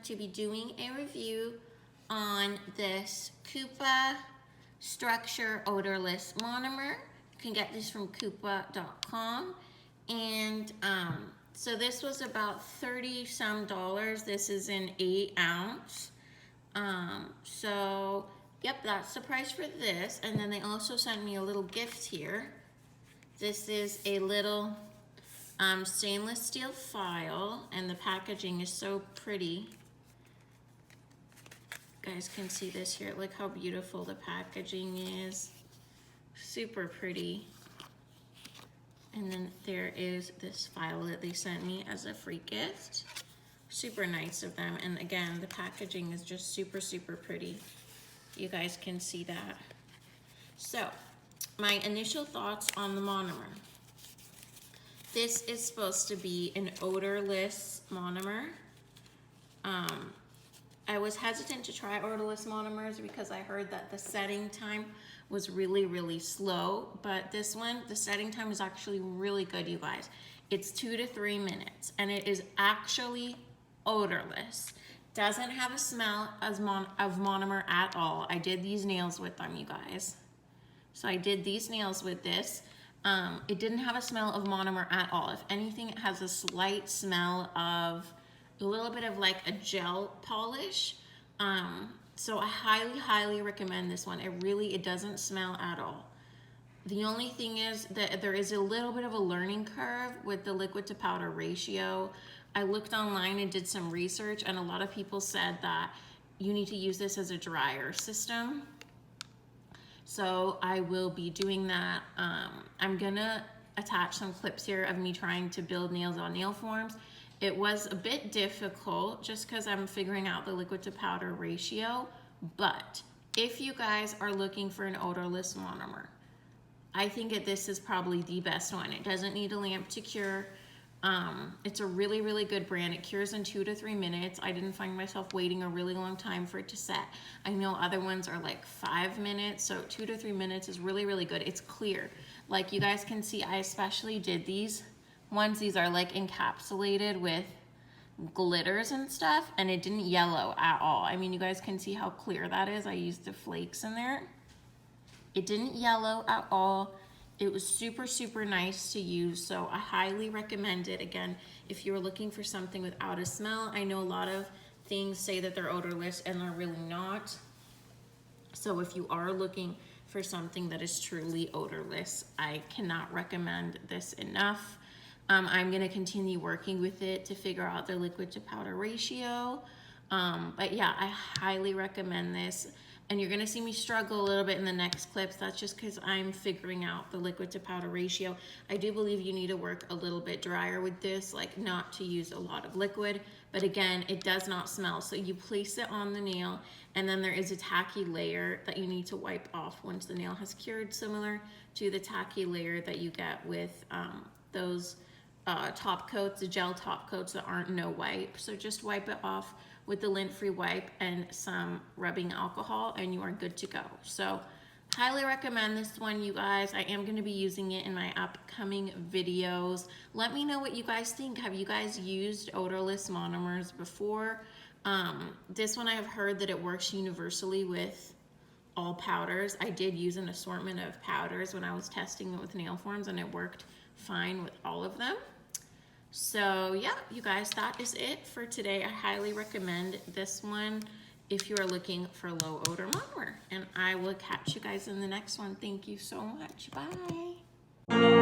to be doing a review on this Kupa Structure Odorless Monomer. You can get this from kupa.com. And so this was about $30-some. This is an 8-ounce. So yep, that's the price for this. And then they also sent me a little gift here. This is a little stainless steel file, and the packaging is so pretty. You guys can see this here. Look how beautiful the packaging is. Super pretty. And then there is this file that they sent me as a free gift. Super nice of them. And again, the packaging is just super, super pretty. You guys can see that. So, my initial thoughts on the monomer. This is supposed to be an odorless monomer. I was hesitant to try odorless monomers because I heard that the setting time was really, really slow, but this one, the setting time is actually really good, you guys. It's 2 to 3 minutes, and it is actually odorless. Doesn't have a smell of monomer at all. I did these nails with them, you guys. So I did these nails with this. It didn't have a smell of monomer at all. If anything, it has a slight smell of a little bit of like a gel polish. So I highly, highly recommend this one. It doesn't smell at all. The only thing is that there is a little bit of a learning curve with the liquid to powder ratio. I looked online and did some research, and a lot of people said that you need to use this as a dryer system. So I will be doing that. I'm gonna attach some clips here of me trying to build nails on nail forms. It was a bit difficult just because I'm figuring out the liquid to powder ratio, but if you guys are looking for an odorless monomer, I think that this is probably the best one. It doesn't need a lamp to cure. It's a really, really good brand. It cures in 2 to 3 minutes. I didn't find myself waiting a really long time for it to set. I know other ones are like 5 minutes, so 2 to 3 minutes is really, really good. It's clear. Like you guys can see, I especially did these ones. These are like encapsulated with glitters and stuff, and it didn't yellow at all. I mean, you guys can see how clear that is. I used the flakes in there. It didn't yellow at all. It was super, super nice to use, so I highly recommend it. Again, if you're looking for something without a smell, I know a lot of things say that they're odorless and they're really not. So if you are looking for something that is truly odorless, I cannot recommend this enough. I'm gonna continue working with it to figure out the liquid to powder ratio. But yeah, I highly recommend this. And you're gonna see me struggle a little bit in the next clips. That's just because I'm figuring out the liquid to powder ratio. I do believe you need to work a little bit drier with this, like not to use a lot of liquid, but again, it does not smell. So you place it on the nail, and then there is a tacky layer that you need to wipe off once the nail has cured, similar to the tacky layer that you get with those top coats, the gel top coats that aren't no wipe. So just wipe it off with the lint-free wipe and some rubbing alcohol, and you are good to go. So highly recommend this one, you guys. I am gonna be using it in my upcoming videos. Let me know what you guys think. Have you guys used odorless monomers before? This one I have heard that it works universally with all powders. I did use an assortment of powders when I was testing it with nail forms, and it worked fine with all of them. So yeah, you guys, that is it for today. I highly recommend this one if you are looking for low odor monomer. And I will catch you guys in the next one. Thank you so much. Bye.